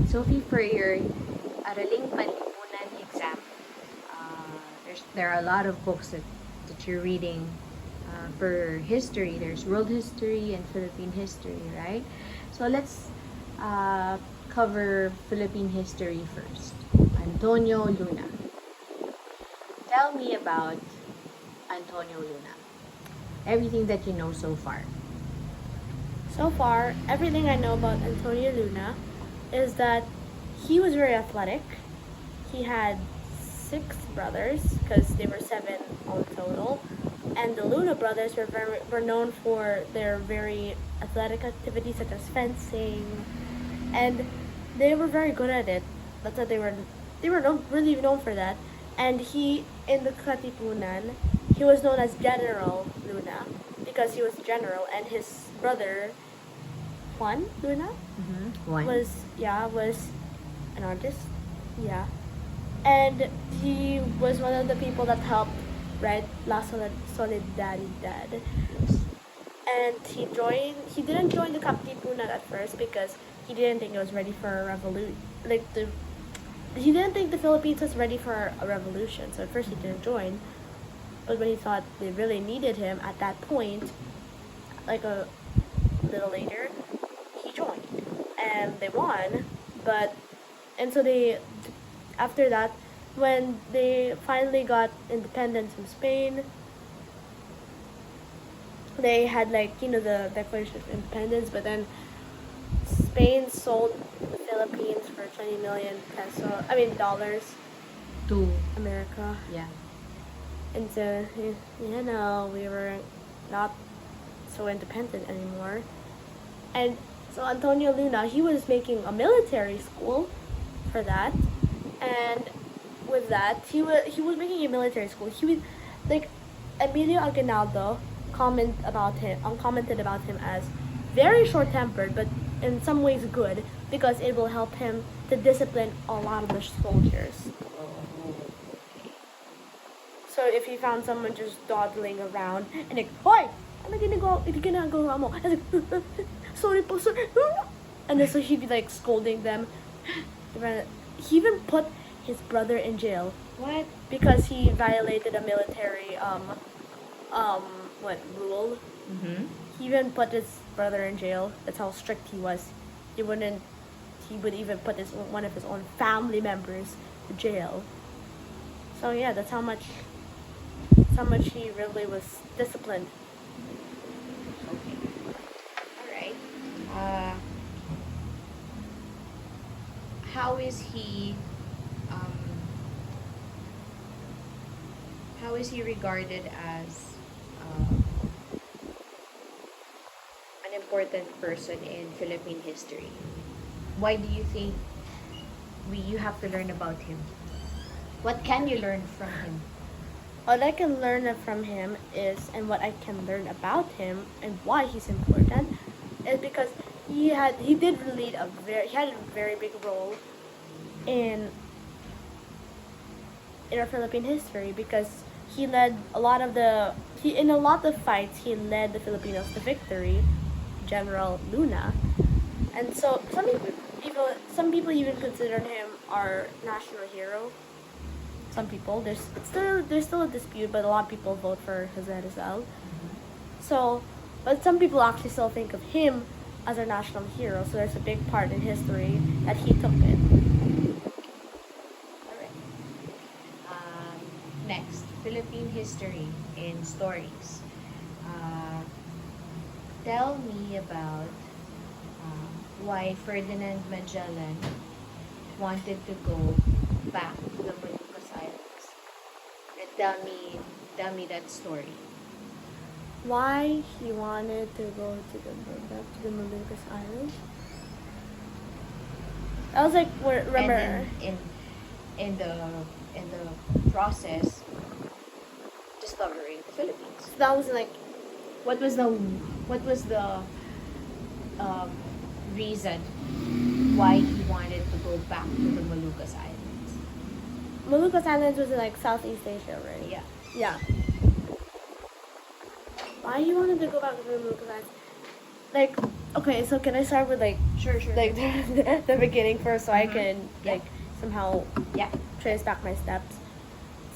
Sophie, for your Araling Panlipunan exam, there are a lot of books that you're reading for history. There's world history and Philippine history, right? So let's cover Philippine history first. Antonio Luna. Tell me about Antonio Luna. Everything that you know so far. So far, everything I know about Antonio Luna is that he was very athletic. He had 6 brothers, because they were 7 all total. And the Luna brothers were known for their very athletic activities such as fencing, and they were very good at it. That's why they were really known for that. And he, in the Katipunan, he was known as General Luna because he was general, and his brother Juan Luna One. was an artist. Yeah. And he was one of the people that helped write La Solidaridad. And he didn't join the Katipunan at first because he didn't think it was ready for a revolution. He didn't think the Philippines was ready for a revolution, so at first he didn't join. But when he thought they really needed him at that point, like a little later, he joined. And they won, after that, when they finally got independence from Spain, they had the Declaration of Independence, but then Spain sold the Philippines for 20 million dollars to America. Yeah. And so, we were not so independent anymore. And so Antonio Luna, he was making a military school for that. And with that, he was making a military school. He was, Emilio Aguinaldo commented about him as very short-tempered, but in some ways good, because it will help him to discipline a lot of the soldiers. So if he found someone just dawdling around and hoy, ano ginagawa mo? And sorry po, sir. And then so he'd be scolding them. He even put his brother in jail. What? Because he violated a military rule. He even put his brother in jail. That's how strict he was. He would even put one of his own family members in jail. So yeah, that's how much he really was disciplined. Okay. All right. How is he? How is he regarded as an important person in Philippine history? Why do you think you have to learn about him? What can you learn from him? What I can learn from him and what I can learn about him and why he's important is because he had a very big role in our Philippine history, because he led in a lot of fights. He led the Filipinos to victory, General Luna, and so some people even consider him our national hero. Some people, there's still a dispute, but a lot of people vote for Jose Rizal. So, but some people actually still think of him as our national hero. So there's a big part in history that he took it. Alright. Next, Philippine history in stories. Tell me about why Ferdinand Magellan wanted to go back to the Moluccas Islands. And tell me that story. Why he wanted to go back to the Moluccas Islands? I was remember. And in the process, discovering the Philippines. So that was What was the reason why he wanted to go back to the Moluccas Islands? Moluccas Islands was in Southeast Asia, right? Yeah. Yeah. Why he wanted to go back to the Moluccas Islands? like, okay, so can I start with like Sure. like the beginning first, so I can Yeah. like somehow Yeah. trace back my steps.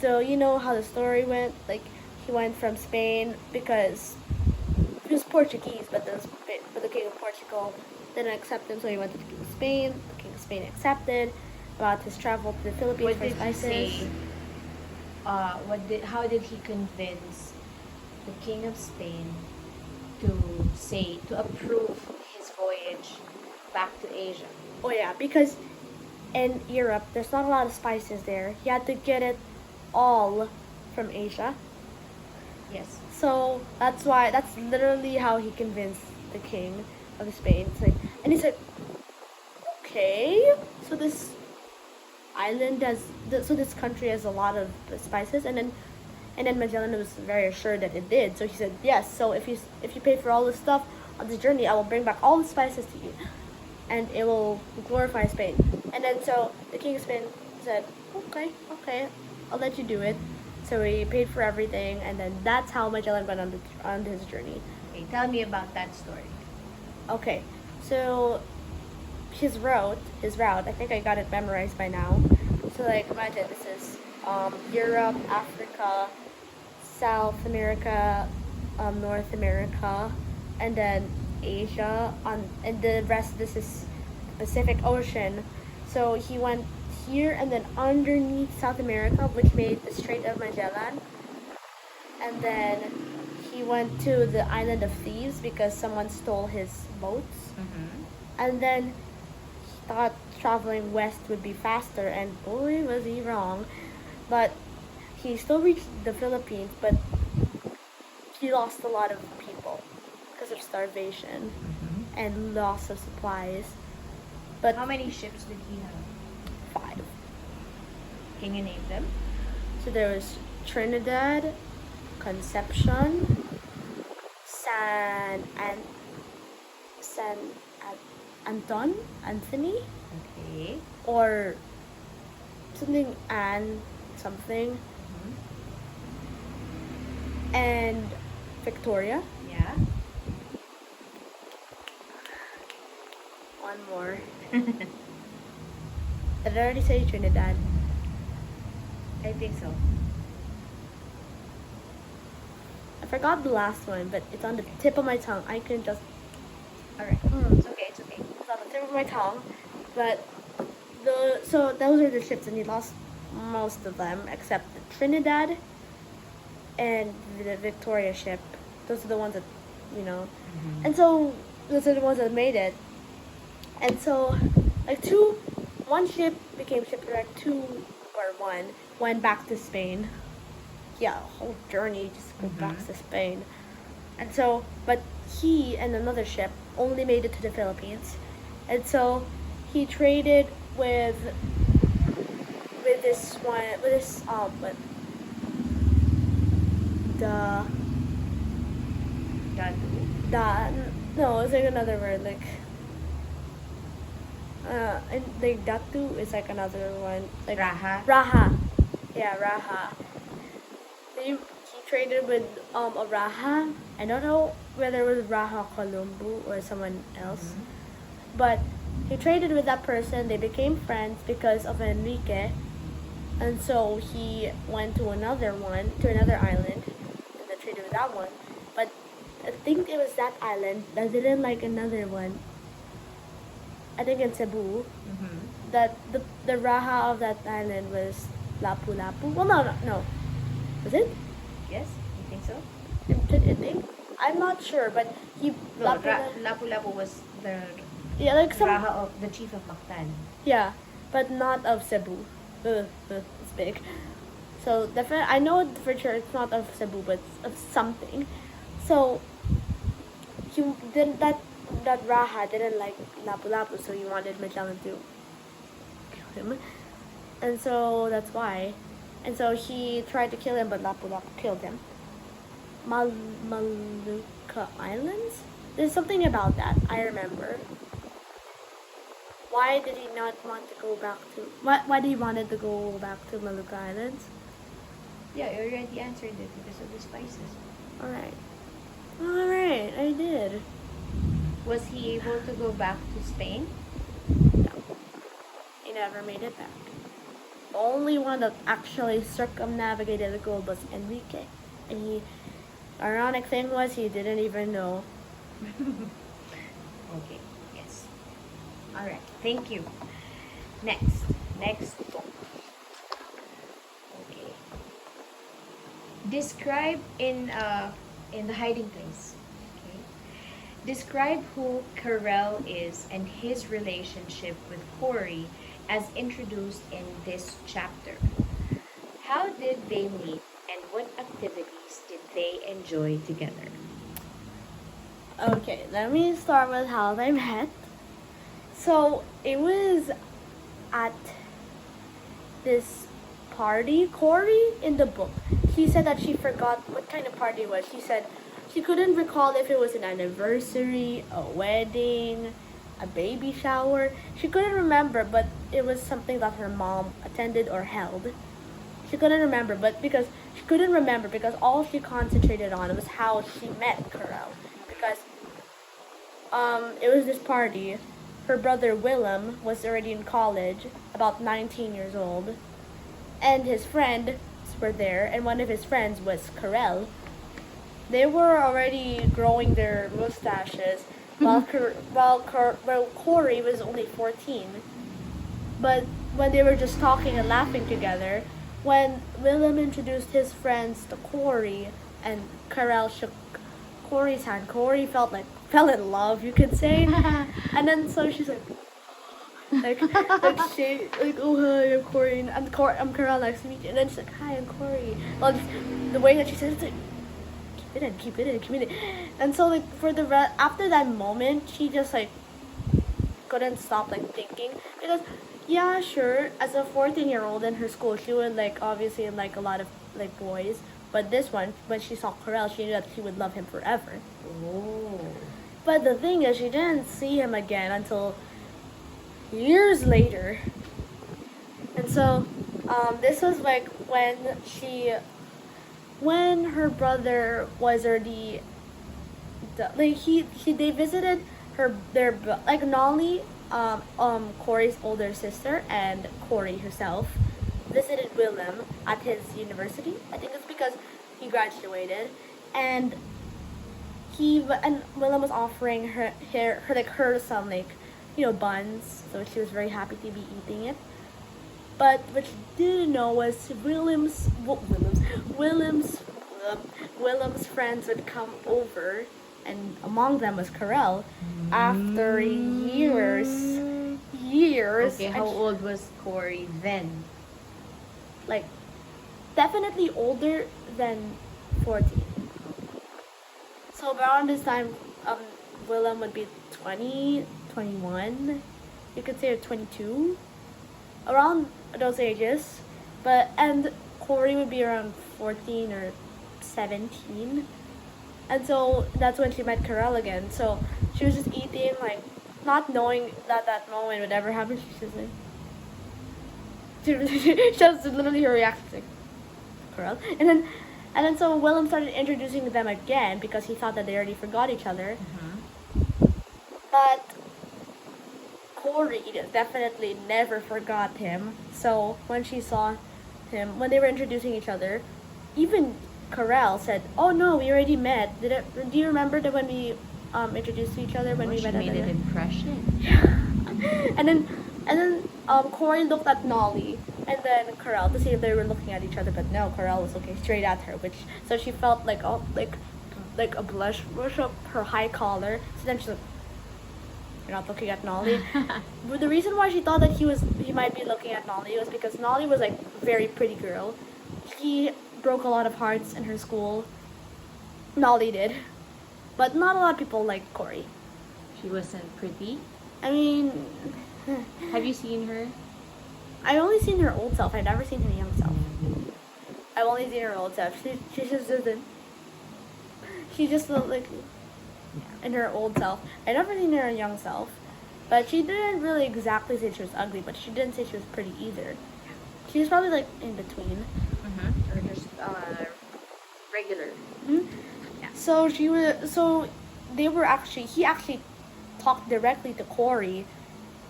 So you know how the story went. Like he went from Spain because he was Portuguese, but the king of Portugal didn't accept him, so he went to the king of Spain. The king of Spain accepted about his travel to the Philippines What for did he spices. say? How did he convince the King of Spain to approve his voyage back to Asia? Oh yeah, because in Europe there's not a lot of spices there. He had to get it all from Asia. Yes. So that's literally how he convinced the king of Spain. It's like, and he said, okay, so this island has, so this country has a lot of spices, and then Magellan was very assured that it did. So he said, yes. So if you pay for all this stuff on this journey, I will bring back all the spices to you, and it will glorify Spain. And then so the king of Spain said, okay, I'll let you do it. So he paid for everything, and then that's how Magellan went on his journey. Okay, tell me about that story. Okay, so his route, I think I got it memorized by now. So like imagine this is Europe, Africa, South America, North America, and then Asia and the rest, this is Pacific Ocean. So he went here and then underneath South America, which made the Strait of Magellan. And then he went to the island of Thieves because someone stole his boats. Mm-hmm. And then he thought traveling west would be faster, and boy was he wrong. But he still reached the Philippines, but he lost a lot of people because of starvation Mm-hmm. and loss of supplies. But How many ships did he have? 5. Can you name them? So there was Trinidad, Conception, San Anthony, Okay. or something something, Mm-hmm. and Victoria. Yeah. One more. Did I already say Trinidad? I think so. I forgot the last one, but it's on the tip of my tongue. I can just. Alright. It's okay. It's on the tip of my tongue, but so those are the ships, and he lost most of them except the Trinidad and the Victoria ship. Those are the ones that, you know, Mm-hmm. and so those are the ones that made it. And so, like one ship became shipwrecked, one went back to Spain. Yeah, whole journey just go back to Spain. And so, but he and another ship only made it to the Philippines. And so he traded with this one, with the no, it's like another word, like and like Datu is like another one, like Raha. Yeah, Raha. He traded with a Raha. I don't know whether it was Raha Colombo or someone else, but he traded with that person. They became friends because of Enrique, and so he went to another island, and then traded with that one. But I think it was that island that didn't like another one. I think in Cebu, Mm-hmm. that the Raha of that island was Lapu Lapu. Well, no. Was it? Yes, you think so? I think. I'm not sure, but he No, Lapu-Lapu was the yeah, like some Raha of the chief of Mactan. yeah, but not of Cebu. It's big. So definitely, I know for sure it's not of Cebu, but of something. So he didn't that Raha didn't like Lapu-Lapu, so he wanted Magellan to kill him, and so that's why. And so he tried to kill him, but Lapu-Lapu killed him. Maluka Islands? There's something about that, I remember. Why did he not want to go back to... Why did he wanted to go back to Maluka Islands? Yeah, you already answered it because of the spices. Alright, I did. Was he able to go back to Spain? No, he never made it back. The only one that actually circumnavigated the globe was Enrique. And he, ironic thing was, he didn't even know. Okay, yes. Alright, thank you. Next book. Okay. Describe in the hiding place. Okay. Describe who Carell is and his relationship with Corey as introduced in this chapter. How did they meet and what activities did they enjoy together? Okay, let me start with how they met. So it was at this party. Corey in the book, she said that she forgot what kind of party it was. She said she couldn't recall if it was an anniversary, a wedding, a baby shower. She couldn't remember, but it was something that her mom attended or held. She couldn't remember, because all she concentrated on was how she met Carell. Because it was this party. Her brother Willem was already in college, about 19 years old, and his friends were there, and one of his friends was Carell. They were already growing their mustaches, while Corey was only 14. But when they were just talking and laughing together, when Willem introduced his friends to Corey, and Carell shook Corey's hand, Corey fell in love, you could say. And then so she's like oh hi, I'm Corey, and I'm Carell, nice to meet you. And then she's like, hi, I'm Corey. Well, the way that she said it's like, keep it in. And so like after that moment, she just like couldn't stop like thinking, because yeah, sure, as a 14-year-old in her school, she would like obviously like a lot of like boys, but this one, when she saw Carell, she knew that she would love him forever. Oh. But the thing is, she didn't see him again until years later. And so this was like when her brother was already they visited like Nolly, Corey's older sister, and Corey herself visited Willem at his university. I think it's because he graduated, and Willem was offering her some buns, so she was very happy to be eating it. But what she didn't know was Willem's friends would come over, and among them was Carell. After years. Okay, how old was Corey then? Like, definitely older than 14. So around this time, Willem would be 20, 21, you could say, or 22, around those ages. And Corey would be around 14 or 17. And so that's when she met Carell again. So she was just eating, like, not knowing that moment would ever happen. She was literally her reaction, like, Carell. And then so Willem started introducing them again because he thought that they already forgot each other. Mm-hmm. But Corey definitely never forgot him. So when she saw him, when they were introducing each other, even Carell said, "Oh no, we already met. Do you remember that when we introduced each other when we met?" She made an impression. Yeah. and then Corey looked at Nolly and then Carell to see if they were looking at each other, but no, Carell was looking straight at her, so she felt like a blush up her high collar. So then she's like, "You're not looking at Nolly." But the reason why she thought that he might be looking at Nolly was because Nolly was like a very pretty girl. She broke a lot of hearts in her school. Nolly did, but not a lot of people like Corey. She wasn't pretty. I mean, have you seen her? I've only seen her old self. I've never seen her young self. I've only seen her old self. She just doesn't. She just looked like in her old self. I never seen her young self, but she didn't really exactly say she was ugly, but she didn't say she was pretty either. She was probably like in between. Mm-hmm. Or just regular. Mm-hmm. Yeah. So he actually talk directly to Corey,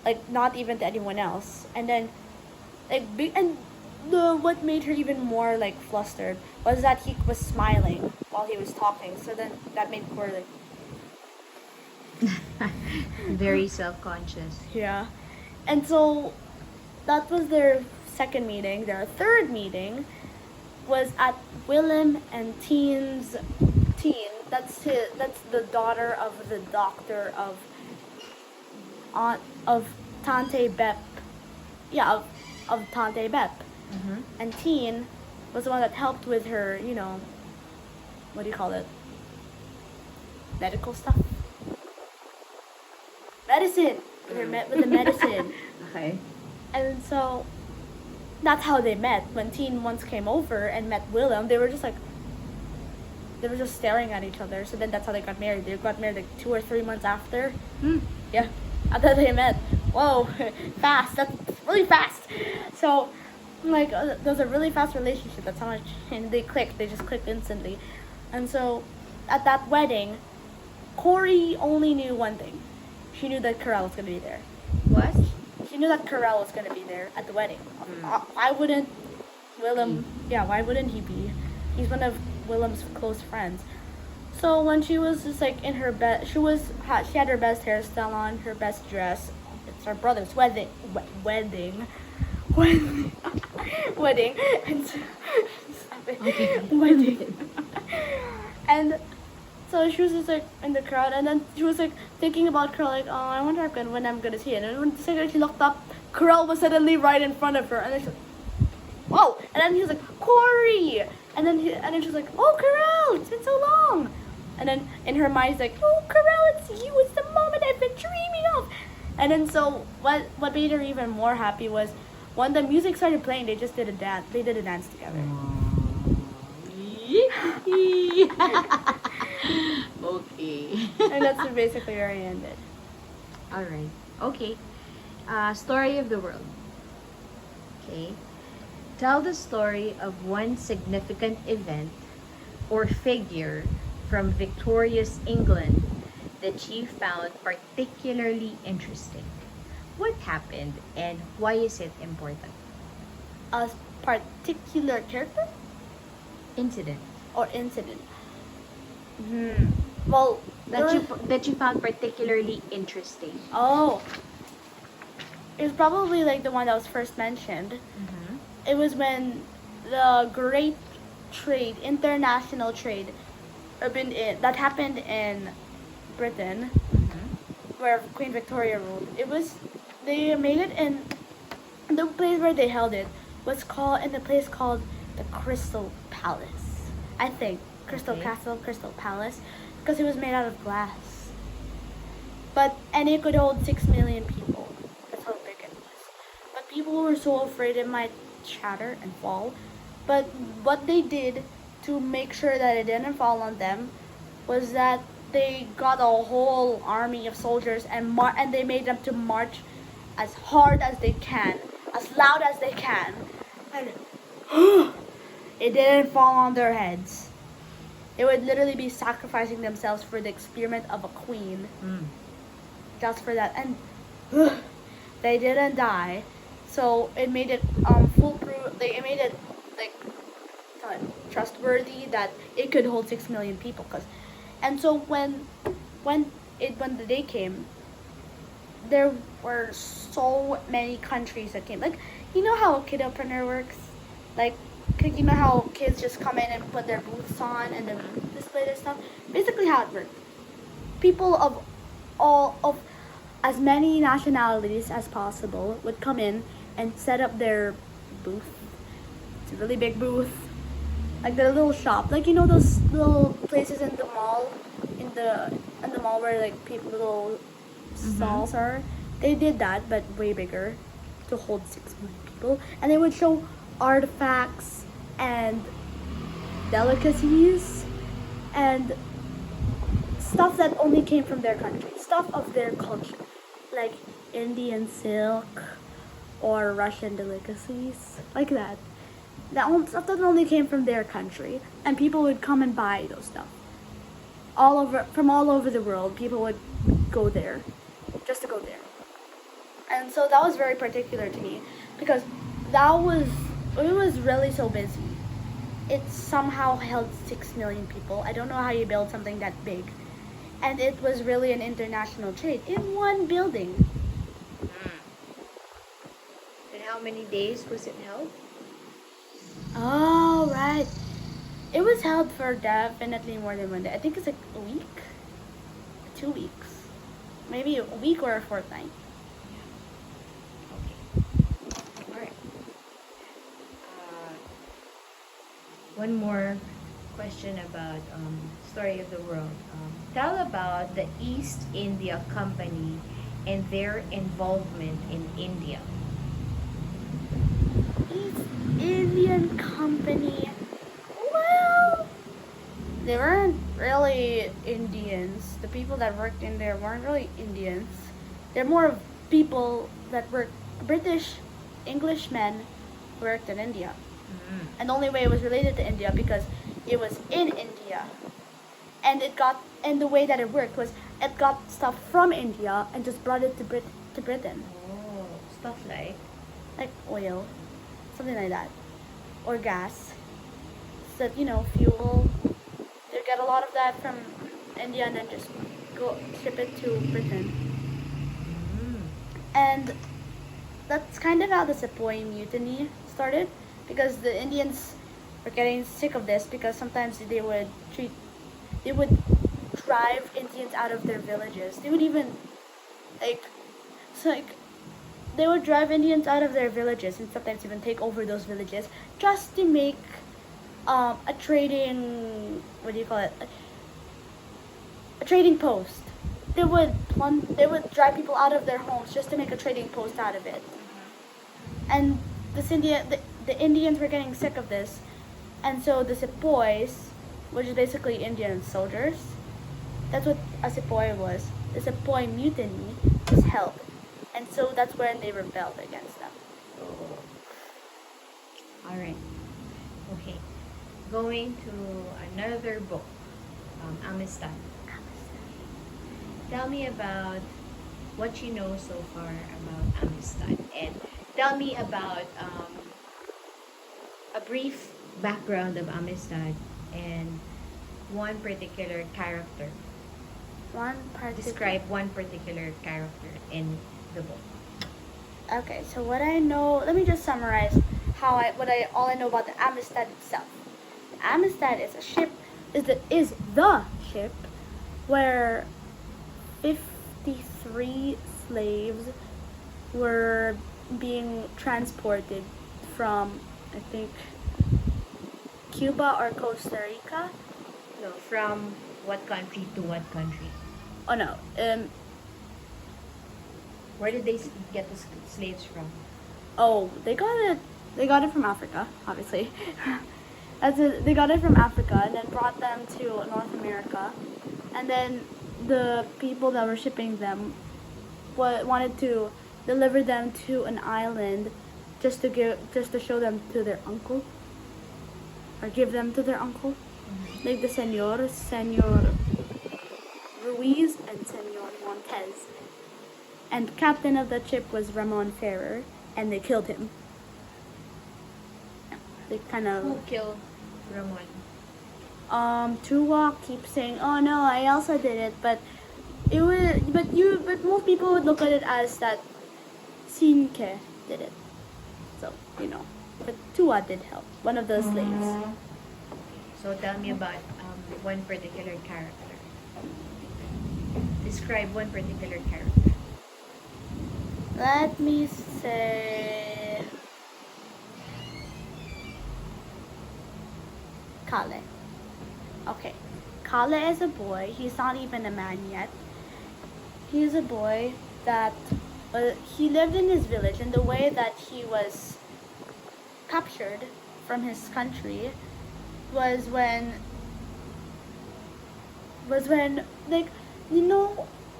like not even to anyone else. And then and the what made her even more like flustered was that he was smiling while he was talking. So then that made Corey like, Very self-conscious. yeah. And so that was their second meeting. Their third meeting was at Willem and Teen. That's the daughter of the doctor of aunt of Tante Bep. Yeah, of Tante Bep. Mm-hmm. And Teen was the one that helped with her, what do you call it? Medical stuff. Medicine. With the medicine. Okay. And so that's how they met. When Teen once came over and met Willem, they were just staring at each other. So then that's how they got married. They got married like 2 or 3 months after. Yeah, after they met. Whoa, fast. That's really fast. So, like, there was a really fast relationship. That's how much, and they clicked. They just clicked instantly. And so, at that wedding, Corey only knew one thing. She knew that Carell was going to be there. What? She knew that Carell was going to be there at the wedding. Why wouldn't Willem? Yeah, why wouldn't he be? He's one of Willem's close friends. So when she was just like in her bed, she had her best hairstyle on, her best dress. It's her brother's wedding, wedding, and Okay. wedding, and so she was just like in the crowd, and then she was like thinking about Carell, like, oh, I wonder when I'm gonna see it. And when the second she looked up, Carell was suddenly right in front of her, and then she's like, whoa! And then he was like, Corey! And then she was like, oh, Carell, it's been so long. And then in her mind, she's like, oh, Carell, it's you. It's the moment I've been dreaming of. And then so what made her even more happy was when the music started playing, they just did a dance. They did a dance together. Okay. And that's basically where it ended. All right. Okay. Story of the world. Okay. Tell the story of one significant event or figure from victorious England that you found particularly interesting. What happened and why is it important? A particular character Incident or incident? Well, that you found particularly interesting. Oh, it was probably like the one that was first mentioned. Mm-hmm. It was when the great trade, international trade, that happened in Britain, where Queen Victoria ruled. They made it in the place where they held it was called in a place called the Crystal Palace. I think Crystal Okay. Castle, Crystal Palace, because it was made out of glass. And it could hold 6 million people. That's how big it was. But people were so afraid it might shatter and fall. But what they did to make sure that it didn't fall on them was that they got a whole army of soldiers and they made them to march as hard as they can, as loud as they can, and it didn't fall on their heads. They would literally be sacrificing themselves for the experiment of a queen, just for that, and they didn't die. So it made it foolproof. It made it like trustworthy that it could hold 6 million people. And so when the day came, there were so many countries that came. Like, you know how a kidopreneur works? Like, you know how kids just come in and put their booths on and then display their stuff? Basically how it worked. People of as many nationalities as possible would come in and set up their booth. It's a really big booth. Like the little shop. Like, you know those little places in the mall? In the mall where like little stalls are? They did that, but way bigger, to hold 6 million people. And they would show artifacts and delicacies and stuff that only came from their country, stuff of their culture, like Indian silk or Russian delicacies, like that. Stuff that only came from their country, and people would come and buy those stuff. From all over the world, people would go there, just to go there. And so that was very particular to me because it was really so busy. It somehow held 6 million people. I don't know how you build something that big. And it was really an international trade in one building. And how many days was it held? Oh, right. It was held for definitely more than one day. I think it's like a week, 2 weeks, maybe a week or a fortnight. All right. One more question about story of the world. Tell about the East India Company and their involvement in India. East Indian Company. Well, they weren't really Indians. The people that worked in there weren't really Indians. They're more of people that worked, British, Englishmen who worked in India. And the only way it was related to India because it was in India. And the way that it worked was it got stuff from India and just brought it to Britain. Oh, stuff Like oil, something like that. Or gas. So that, fuel. They get a lot of that from India and then just go ship it to Britain. And that's kind of how the Sepoy Mutiny started because the Indians were getting sick of this because sometimes they would drive Indians out of their villages. They would even they would drive Indians out of their villages and sometimes even take over those villages just to make a trading, what do you call it? A trading post. They would drive people out of their homes just to make a trading post out of it. And the Indians were getting sick of this, and so the Sepoys, which is basically Indian soldiers, that's what a Sepoy was. The Sepoy Mutiny was held, and so that's when they rebelled against them. All right. Okay. Going to another book, Amistad. Tell me about what you know so far about Amistad, and tell me about a brief background of Amistad and one particular character. Describe one particular character in the book. Okay, so what I know, let me just summarize all I know about the Amistad itself. The Amistad is a ship, is the ship where 53 slaves were being transported from, I think, Cuba or Costa Rica. No, from what country to what country? Oh no, Where did they get the slaves from? oh, they got it from Africa, obviously. They got it from Africa and then brought them to North America, and then the people that were shipping them wanted to deliver them to an island just to show them to their uncle or give them to their uncle, like the Senor Ruiz and Senor Montez, and captain of the ship was Ramon Ferrer, and they killed him. They kind of Who killed Ramon? Truwalk keeps saying, "Oh no, I also did it," but most people would look at it as that Sinke did it. So but Tua did help one of those slaves. So tell me about one particular character. Describe one particular character. Let me say Kale. Okay. Kale is a boy. He's not even a man yet. He's a boy that he lived in his village, and the way that he was captured from his country was when like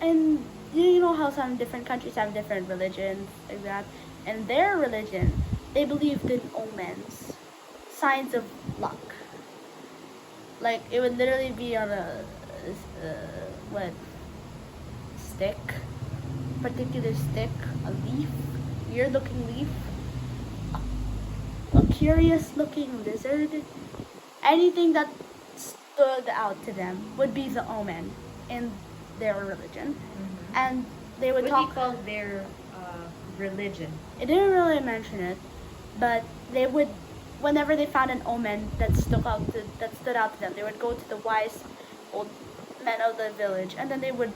and you know how some different countries have different religions like that. And their religion, they believed in omens, signs of luck. Like it would literally be on a stick, particular stick, a leaf, weird looking leaf, a curious looking lizard, anything that stood out to them would be the omen in their religion. Mm-hmm. And they would What talk. do you call their religion? It didn't really mention it, but they would, whenever they found an omen that stood out to them, they would go to the wise old men of the village, and then they would,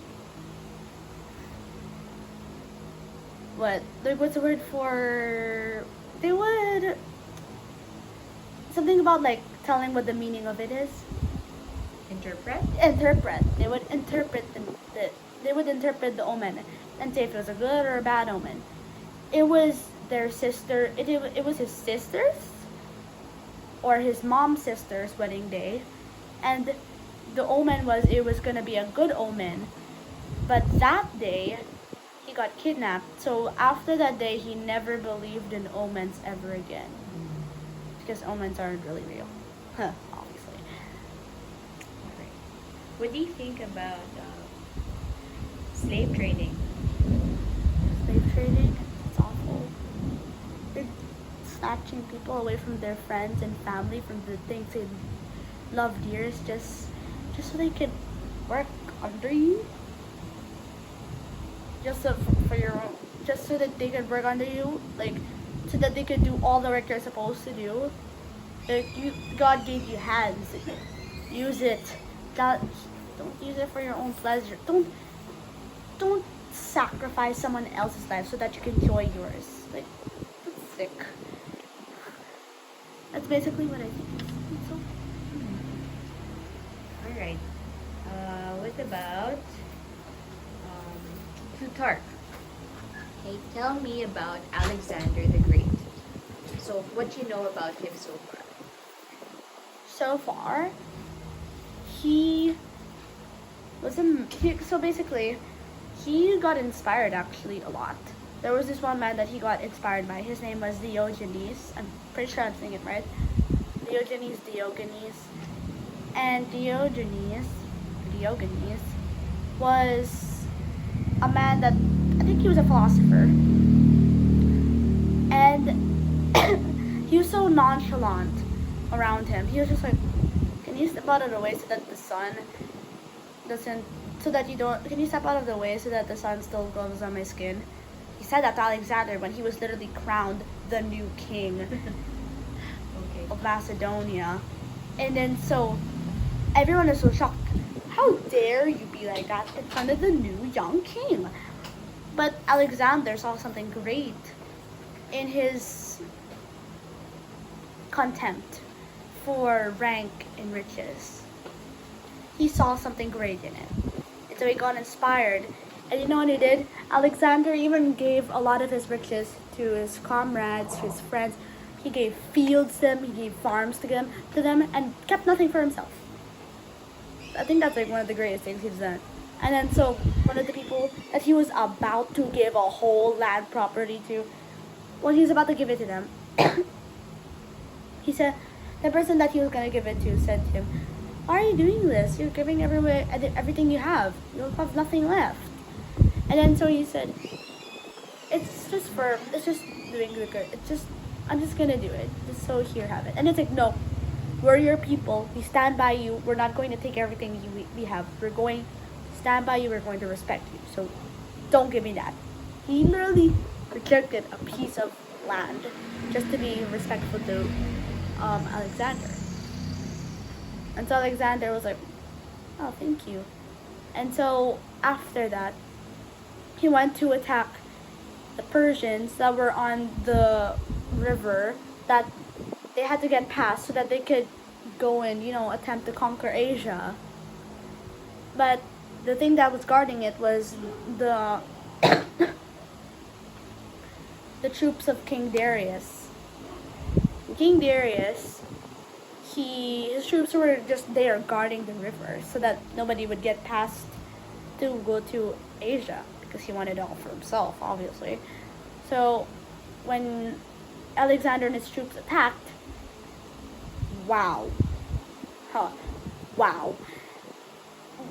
what's the word for, they would, something about like telling what the meaning of it is. Interpret. They would interpret they would interpret the omen and say if it was a good or a bad omen. It was their sister. It was his sister's or his mom's sister's wedding day, and the omen was it was gonna be a good omen. But that day, he got kidnapped. So after that day, he never believed in omens ever again, because omens aren't really real, obviously. Right. What do you think about slave trading? Slave trading, it's awful. They're snatching people away from their friends and family, from the things they love dearest, just so they could work under you. Just so for your own, just so that they could work under you, like so that they could do all the work you're supposed to do. Like God gave you hands, use it. Don't use it for your own pleasure. Don't sacrifice someone else's life so that you can enjoy yours. Like, that's sick. That's basically what I think. So, All right. What about Plutarch? Okay, tell me about Alexander the Great. So, what you know about him so far? so far, he was so basically, he got inspired actually a lot. There was this one man that he got inspired by. His name was Diogenes. I'm pretty sure I'm saying it right. Diogenes. And Diogenes was a man that, I think he was a philosopher. And he was so nonchalant around him. He was just like, can you step out of the way so that the sun doesn't, can you step out of the way so that the sun still glows on my skin? He said that to Alexander when he was literally crowned the new king of Macedonia. And then so everyone is so shocked. How dare you be like that in front of the new young king? But Alexander saw something great in his contempt for rank and riches. He saw something great in it. And so he got inspired. And you know what he did? Alexander even gave a lot of his riches to his comrades, to his friends. He gave fields to them, he gave farms to them, and kept nothing for himself. I think that's like one of the greatest things he's done. And then so one of the people that he was about to give a whole land property to, when he was about to give it to them, he said, the person that he was gonna give it to said to him, "Why are you doing this? You're giving everything you have. You'll have nothing left." And then so he said, it's just doing the good. I'm just gonna do it. Just so here, have it. And it's like, no, we're your people. We stand by you. We're not going to take everything we have. We're going to stand by you. We're going to respect you. So don't give me that. He literally rejected a piece of land just to be respectful to Alexander. And so Alexander was like, oh, thank you. And so after that, he went to attack the Persians that were on the river that they had to get past so that they could go and, attempt to conquer Asia. But the thing that was guarding it was the the troops of King Darius. King Darius, his troops were just there guarding the river so that nobody would get past to go to Asia, because he wanted it all for himself, obviously. So when Alexander and his troops attacked, wow.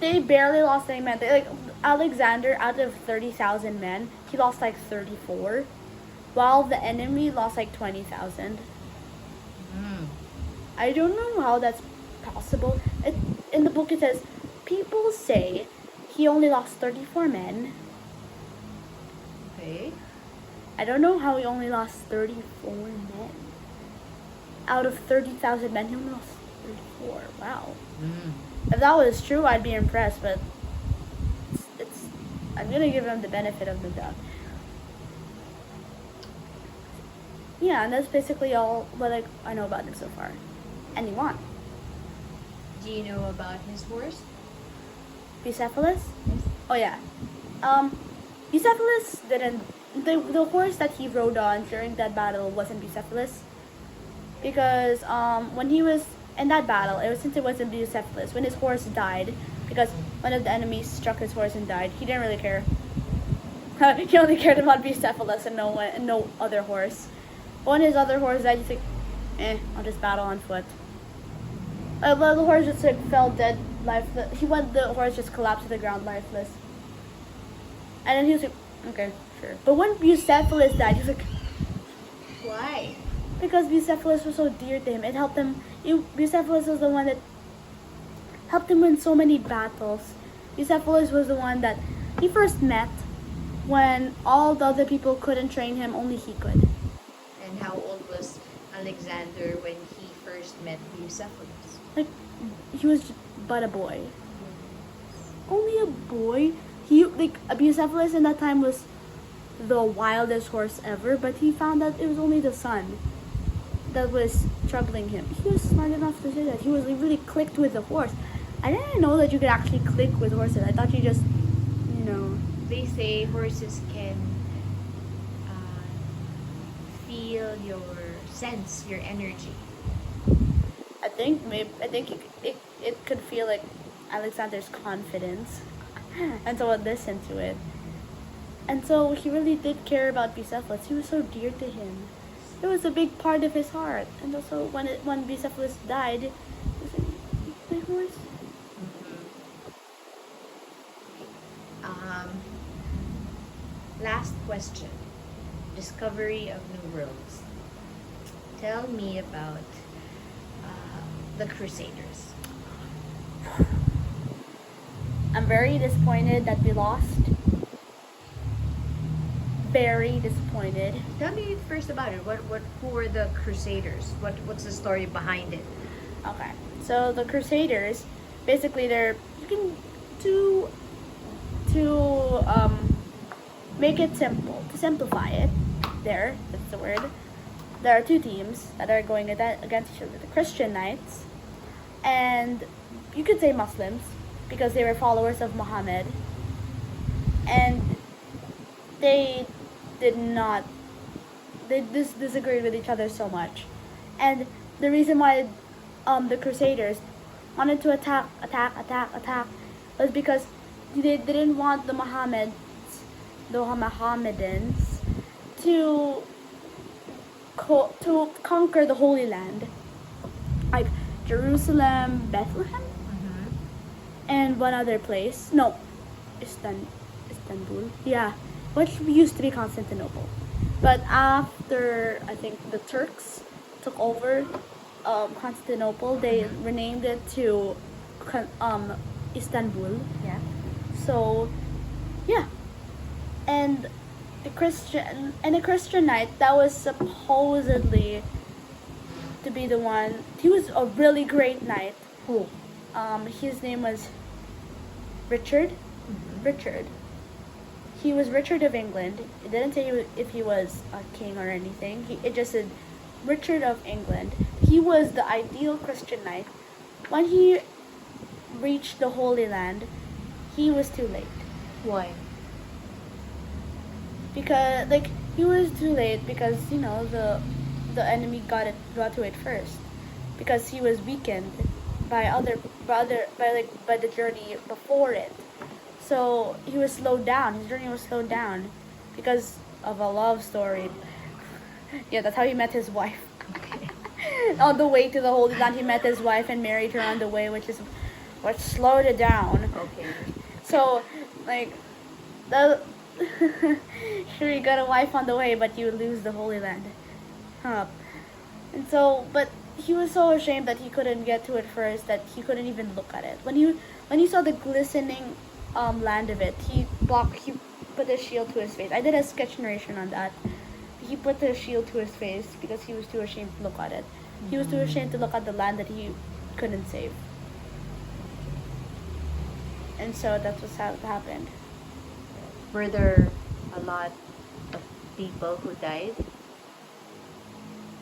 They barely lost any men. They, like Alexander, out of 30,000 men, he lost like 34, while the enemy lost like 20,000. Mm. I don't know how that's possible. In the book it says people say he only lost 34 men. Okay. I don't know how he only lost 34 men. Out of 30,000 men, he only lost 34. Wow. Mm. If that was true, I'd be impressed, but I'm gonna give him the benefit of the doubt. Yeah, and that's basically all what I know about him so far. And he won. Do you know about his horse? Bucephalus? Yes. Oh yeah. Bucephalus didn't. The horse that he rode on during that battle wasn't Bucephalus, because when he was in that battle, since it wasn't Bucephalus, when his horse died, because one of the enemies struck his horse and died, he didn't really care. He only cared about Bucephalus and no other horse. When his other horse died, he's like, I'll just battle on foot. But the horse just fell dead, lifeless. The horse just collapsed to the ground, lifeless. And then he was like, okay, sure. But when Bucephalus died, he was like, Why? because Bucephalus was so dear to him. It helped him. Bucephalus was the one that helped him win so many battles. Bucephalus was the one that he first met when all the other people couldn't train him, only he could. And how old was Alexander when he first met Bucephalus? Like, he was but a boy. Only a boy? Bucephalus in that time was the wildest horse ever, but he found that it was only the sun that was troubling him. He was smart enough to say that. He really clicked with the horse. I didn't know that you could actually click with horses. I thought you just, They say horses can feel your sense, your energy. I think it could feel like Alexander's confidence, and so I'd listen to it. And so he really did care about Bucephalus. He was so dear to him. It was a big part of his heart. And also when Bucephalus died, he was like, my horse. Last question. Discovery of new worlds. Tell me about the Crusaders. I'm very disappointed that we lost. Very disappointed. Tell me first about it. Who were the Crusaders? What's the story behind it? Okay. So the Crusaders, basically to make it simple, to simplify it, that's the word. There are two teams that are going against each other: the Christian Knights, and you could say Muslims, because they were followers of Muhammad, and they disagreed with each other so much. And the reason why the Crusaders wanted to attack was because they didn't want the Mohammedans to conquer the Holy Land, like Jerusalem, Bethlehem, and one other place. No, Istanbul. Yeah, which used to be Constantinople. But after, I think, the Turks took over Constantinople, they renamed it to Istanbul. Yeah. So, yeah. And a Christian knight that was supposedly to be the one. He was a really great knight. Who? His name was Richard. Richard. He was Richard of England. It didn't say if he was a king or anything. It just said Richard of England. He was the ideal Christian knight. When he reached the Holy Land, he was too late. Why? Because he was too late because the enemy got to it first, because he was weakened by the journey before it. So he was slowed down. His journey was slowed down because of a love story. Yeah, that's how he met his wife. Okay. On the way to the Holy Land, he met his wife and married her on the way, which is Which slowed it down. Okay. So, like, the sure you got a wife on the way, but you lose the Holy Land. Huh. And so, but he was so ashamed that he couldn't get to it first that he couldn't even look at it. When he saw the glistening land of it, he put a shield to his face. I did a sketch narration on that. He put the shield to his face because he was too ashamed to look at it. He was too ashamed to look at the land that he couldn't save. And so that's what happened. Were there a lot of people who died?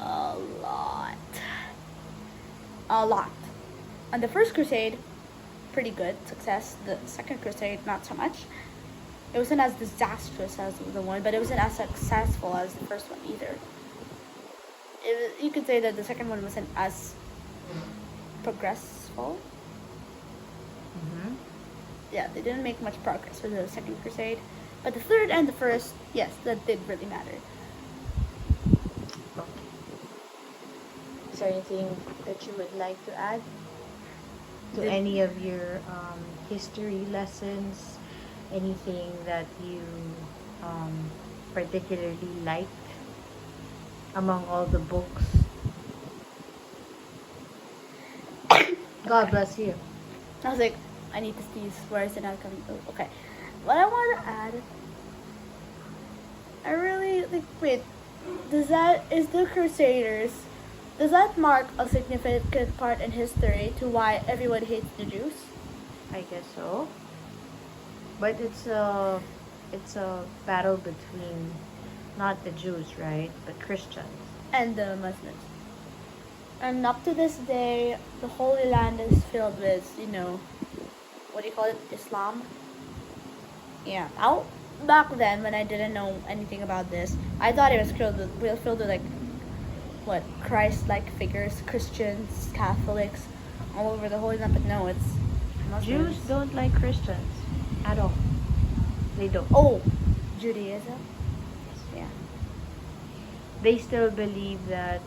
A lot. A lot. On the first crusade, pretty good success. The second crusade, not so much. It wasn't as disastrous as the one, but it wasn't as successful as the first one either. You could say that the second one wasn't as progressful. Mm-hmm. Yeah, they didn't make much progress with the second crusade. But the third and the first, yes, that did really matter. Okay. Is there anything that you would like to add to any of your history lessons? Anything that you particularly liked among all the books? God bless you. I was like, I need to sneeze. Where is it not coming? Oh, okay. What I want to add, I really like. Wait, is the Crusaders? Does that mark a significant part in history to why everyone hates the Jews? I guess so. But it's a battle between not the Jews, right, but Christians. And the Muslims. And up to this day, the Holy Land is filled with, what do you call it? Islam? Yeah. Back then, when I didn't know anything about this, I thought it was filled with like, what, Christ-like figures, Christians, Catholics, all over the Holy Land, but no, it's Muslims. Jews don't like Christians at all. They don't. Oh, Judaism? Yeah. They still believe that,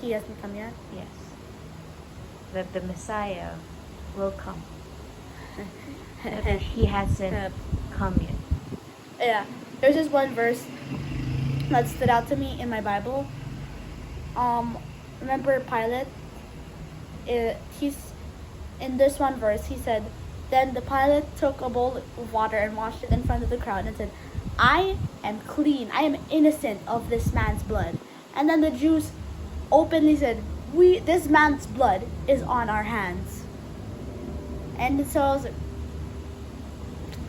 He hasn't come yet? yes, that the Messiah will come. That he hasn't come yet. Yeah. There's this one verse that stood out to me in my Bible. Remember Pilate? He's in this one verse. He said, "Then the Pilate took a bowl of water and washed it in front of the crowd and said, 'I am clean. I am innocent of this man's blood.' And then the Jews openly said, this man's blood is on our hands." And so I was like,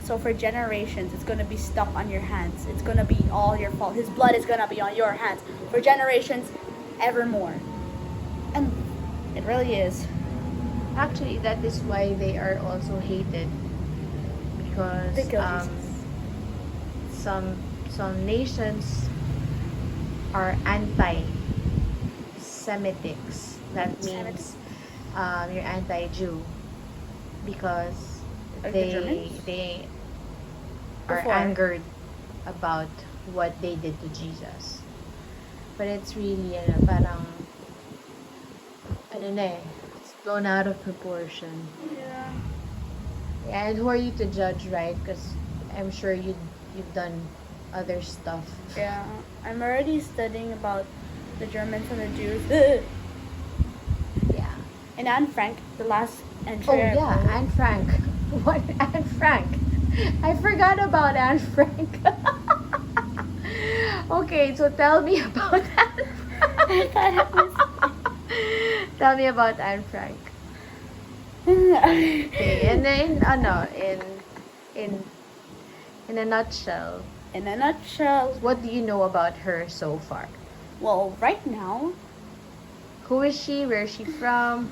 so for generations, it's going to be stuck on your hands. It's going to be all your fault. His blood is going to be on your hands for generations evermore. And it really is. Actually, that is why they are also hated, because They killed Jesus. some nations are anti-Semitics. That means you're anti-Jew, because Like the Germans? they are Before. angered about what they did to Jesus. But it's really parang it's blown out of proportion. Yeah. And who are you to judge, right? Because I'm sure you've done other stuff. Yeah. I'm already studying about the Germans and the Jews. Yeah. And Anne Frank, the last entry. Oh yeah, Anne Frank. What, Anne Frank? I forgot about Anne Frank. Okay, so tell me about Anne Frank. Tell me about Anne Frank. Okay, and then in a nutshell, In a nutshell, what do you know about her so far? well, right now, Who is she? Where is she from?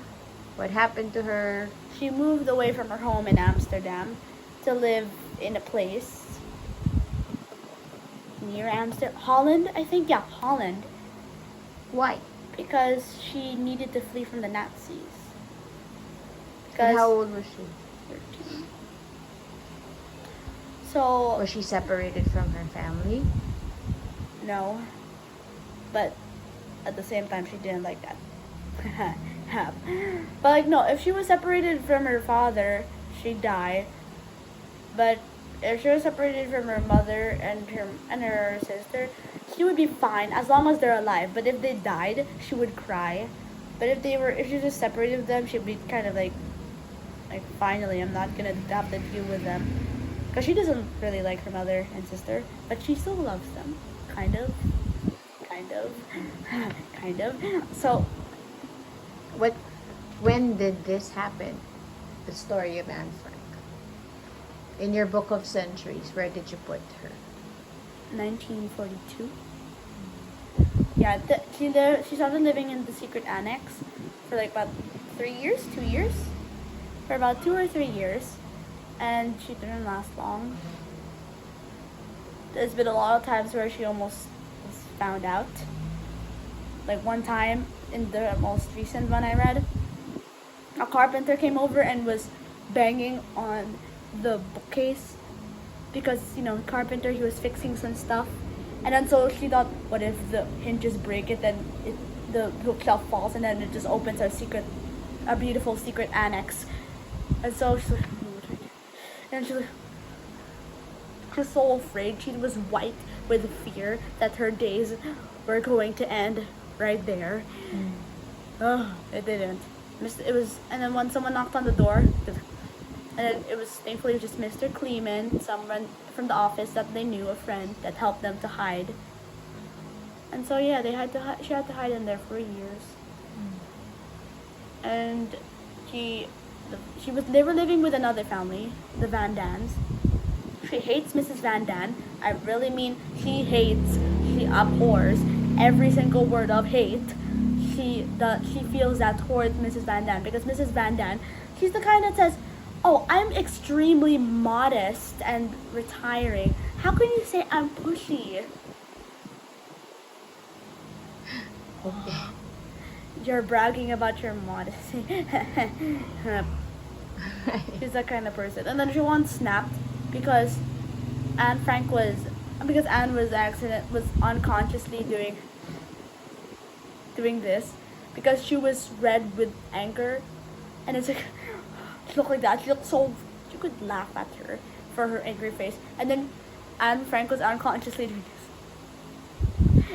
What happened to her? she moved away from her home in Amsterdam to live in a place near Amsterdam. Holland, I think. Yeah, Holland. Why? Because she needed to flee from the Nazis. And Because how old was she? 13. So, Was she separated from her family? no. But at the same time, she didn't like that. have. But like no, if she was separated from her father, she'd die. But if she was separated from her mother and her sister, she would be fine as long as they're alive. But if they died, she would cry. But if she just separated them, she'd be kind of like finally, I'm not gonna have to deal with them, because she doesn't really like her mother and sister, but she still loves them, kind of, kind of, kind of. So When did this happen? The story of Anne Frank. In your book of centuries, where did you put her? 1942. Yeah, she started living in the secret annex for like about 3 years, 2 years, for about 2 or 3 years, and she didn't last long. There's been a lot of times where she almost was found out. Like one time in the most recent one I read, a carpenter came over and was banging on the bookcase because carpenter, he was fixing some stuff, and then so she thought, what if the hinges break it, then the bookshelf falls, and then it just opens a beautiful secret annex. And so she's like, and she's like, she's so afraid. She was white with fear that her days were going to end right there. Oh, it didn't. And then when someone knocked on the door, and then it was thankfully just Mr. Kleeman, someone from the office that they knew, a friend that helped them to hide. And so yeah, she had to hide in there for years. And they were living with another family, the Van Dans. She hates Mrs. Van Dan. I really mean she abhors every single word of hate. She feels that towards Mrs. Van Dan, because Mrs. Van Dan, she's the kind that says, "Oh, I'm extremely modest and retiring. How can you say I'm pushy?" Okay. You're bragging about your modesty. She's that kind of person. And then she once snapped because Anne was unconsciously doing this because she was red with anger, and it's like she looked like that. She looked so you could laugh at her for her angry face, and then Anne Frank was unconsciously doing this,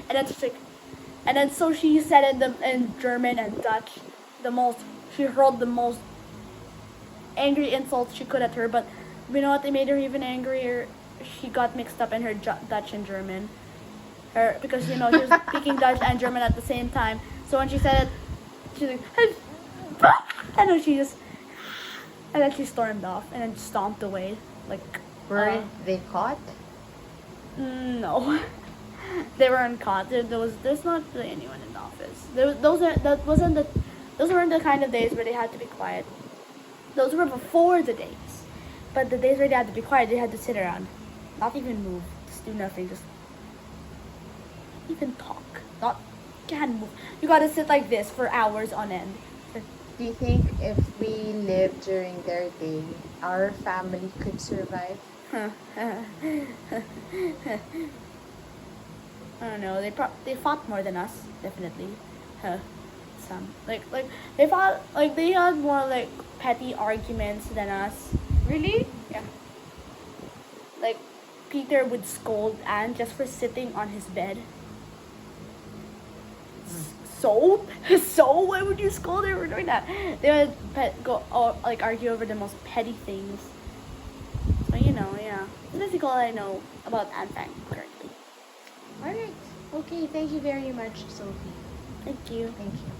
and then she's like, and then so she said in German and Dutch she hurled the most angry insults she could at her. But you know what? They made her even angrier. She got mixed up in her Dutch and German. Because she was speaking Dutch and German at the same time. So when she said it, she's like, and then she stormed off and then stomped away. Like, Were they caught? No, they weren't caught. There's not really anyone in the office. Those weren't the kind of days where they had to be quiet. Those were before the days. But the days where they had to be quiet, they had to sit around, not even move, just do nothing, just even talk. Can't move. You gotta sit like this for hours on end. Do you think if we lived during their day, our family could survive? I don't know. They fought more than us, definitely. Some they fought they had more petty arguments than us. Really? Yeah. Like Peter would scold Anne just for sitting on his bed. So why would you scold her for doing that? They would argue over the most petty things. So yeah. That's basically all I know about Anne Frank currently. Alright. Okay, thank you very much, Sophie. Thank you. Thank you.